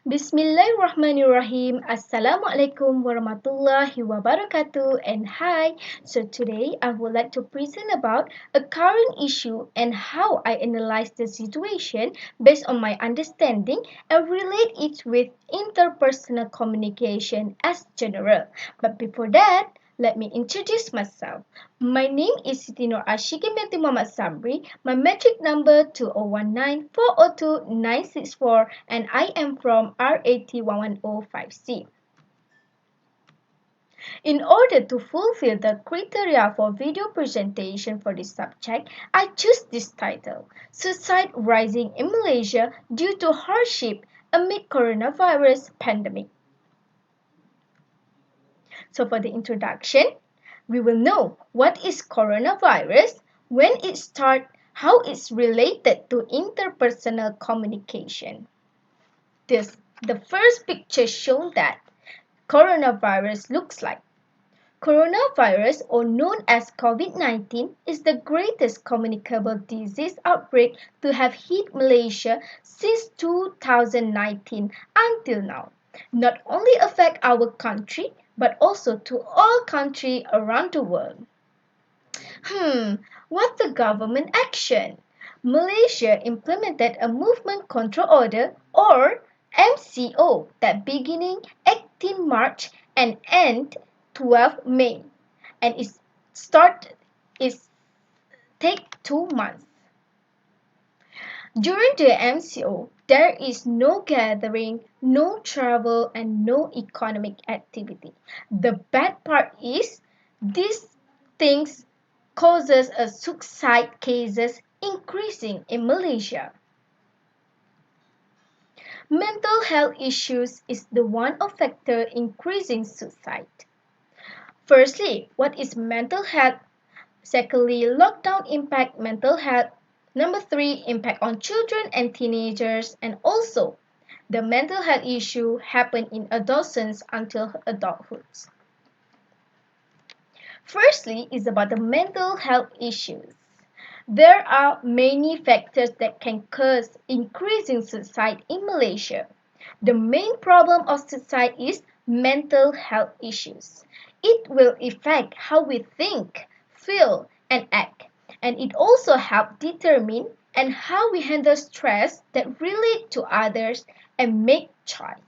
Bismillahirrahmanirrahim. Assalamualaikum warahmatullahi wabarakatuh and hi. So today I would like to present about a current issue and how I analyze the situation based on my understanding and relate it with interpersonal communication as general. But before that, let me introduce myself. My name is Siti Asyikin Binti Zamri. My metric number 2019402964 and I am from RAT1105C. In order to fulfill the criteria for video presentation for this subject, I choose this title, Suicide Rising in Malaysia Due to Hardship Amid Coronavirus Pandemic. So for the introduction, we will know what is coronavirus, when it starts, how it's related to interpersonal communication. The first picture shows that coronavirus looks like. Coronavirus, or known as COVID-19, is the greatest communicable disease outbreak to have hit Malaysia since 2019 until now. Not only affect our country, but also to all countries around the world. What's the government action? Malaysia implemented a movement control order or MCO that beginning 18 March and end 12 May, and it take 2 months. During the MCO, there is no gathering, no travel, and no economic activity. The bad part is these things causes a suicide cases increasing in Malaysia. Mental health issues is the one of factor increasing suicide. Firstly, what is mental health? Secondly, lockdown impact mental health. Number 3, impact on children and teenagers, and also the mental health issue happen in adolescence until adulthood. Firstly is about the mental health issues. There are many factors that can cause increasing suicide in Malaysia. The main problem of suicide is mental health issues. It will affect how we think, feel, and act, and it also helps determine and how we handle stress that relate to others and make choice.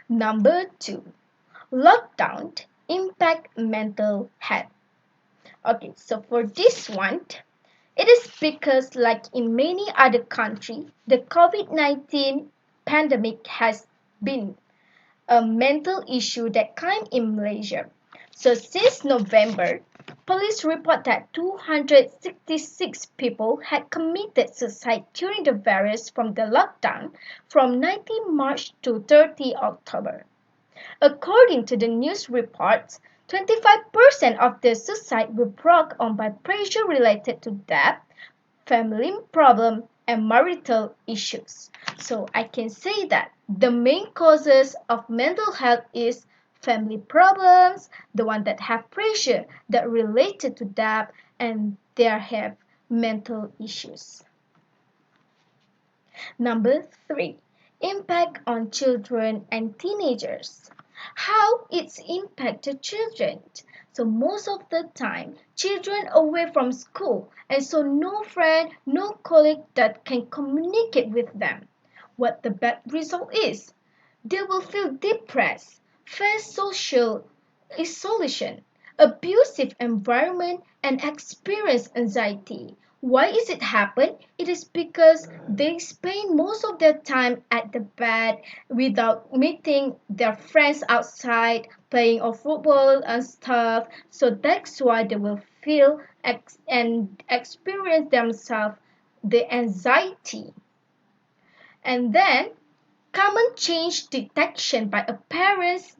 Number 2, lockdown impact mental health. Okay, so for this one, it is because like in many other countries, the COVID-19 pandemic has been a mental issue that came in Malaysia. So since November, police report that 266 people had committed suicide during the virus from the lockdown from 19 March to 30 October. According to the news reports, 25% of the suicide were brought on by pressure related to debt, family problem, and marital issues. So I can say that the main causes of mental health is family problems, the one that have pressure that related to debt, and they have mental issues. Number 3, impact on children and teenagers. How it's impacted children. So most of the time, children away from school and so no friend, no colleague that can communicate with them. What the bad result is? They will feel depressed, face social isolation, abusive environment, and experience anxiety. Why is it happen? It is because they spend most of their time at the bed without meeting their friends outside, playing of football and stuff. So that's why they will feel and experience themselves the anxiety. And then common change detection by a parents.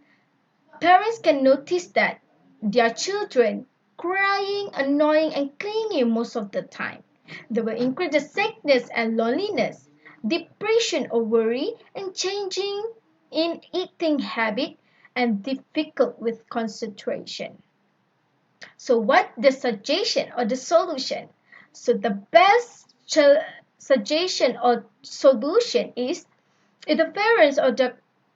Parents can notice that their children crying, annoying, and clingy most of the time. They will increase the sickness and loneliness, depression or worry, and changing in eating habit and difficult with concentration. So what the suggestion or the solution? So the best suggestion or solution is If the parents or the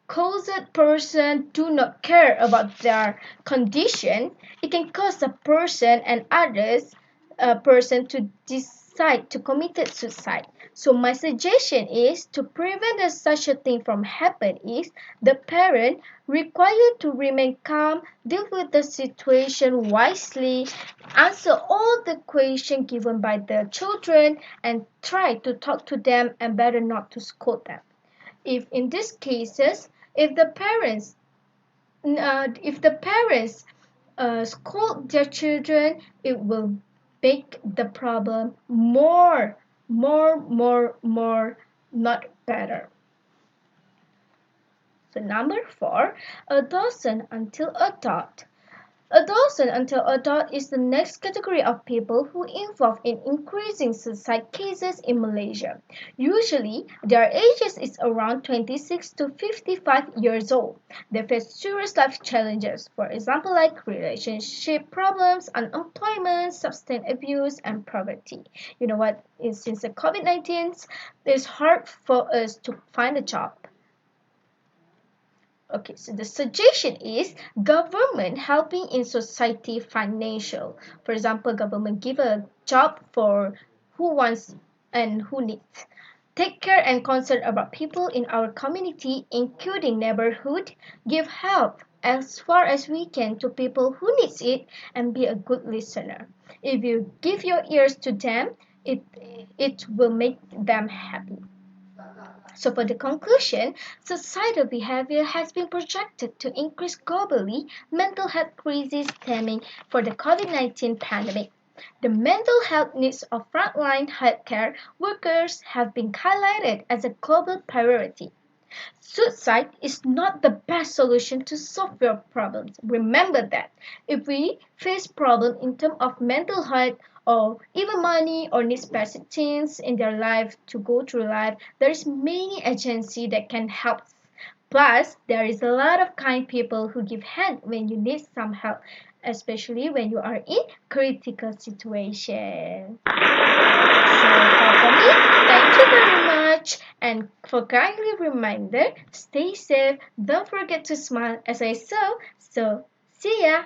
caused person do not care about their condition, it can cause a person and others a person to decide to commit suicide. So my suggestion is to prevent such a thing from happen is the parent required to remain calm, deal with the situation wisely, answer all the questions given by the children, and try to talk to them and better not to scold them. If in these cases, if the parents scold their children, it will make the problem more, not better. So number 4, adolescent until adult. Adolescent until adult is the next category of people who involve in increasing suicide cases in Malaysia. Usually, their ages is around 26 to 55 years old. They face serious life challenges, for example like relationship problems, unemployment, substance abuse, and poverty. You know what? Since the COVID-19, it's hard for us to find a job. Okay, so the suggestion is government helping in society financial. For example, government give a job for who wants and who needs. Take care and concern about people in our community, including neighborhood. Give help as far as we can to people who needs it and be a good listener. If you give your ears to them, it will make them happy. So for the conclusion, societal behavior has been projected to increase globally mental health crises stemming from the COVID-19 pandemic. The mental health needs of frontline healthcare workers have been highlighted as a global priority. Suicide is not the best solution to solve your problems. Remember that. If we face problems in terms of mental health or even money or need specific things in their life to go through life, there is many agencies that can help. Plus, there is a lot of kind people who give hand when you need some help, especially when you are in critical situation. So for me, thank you very much. And for kindly reminder, stay safe. Don't forget to smile as I saw. So see ya.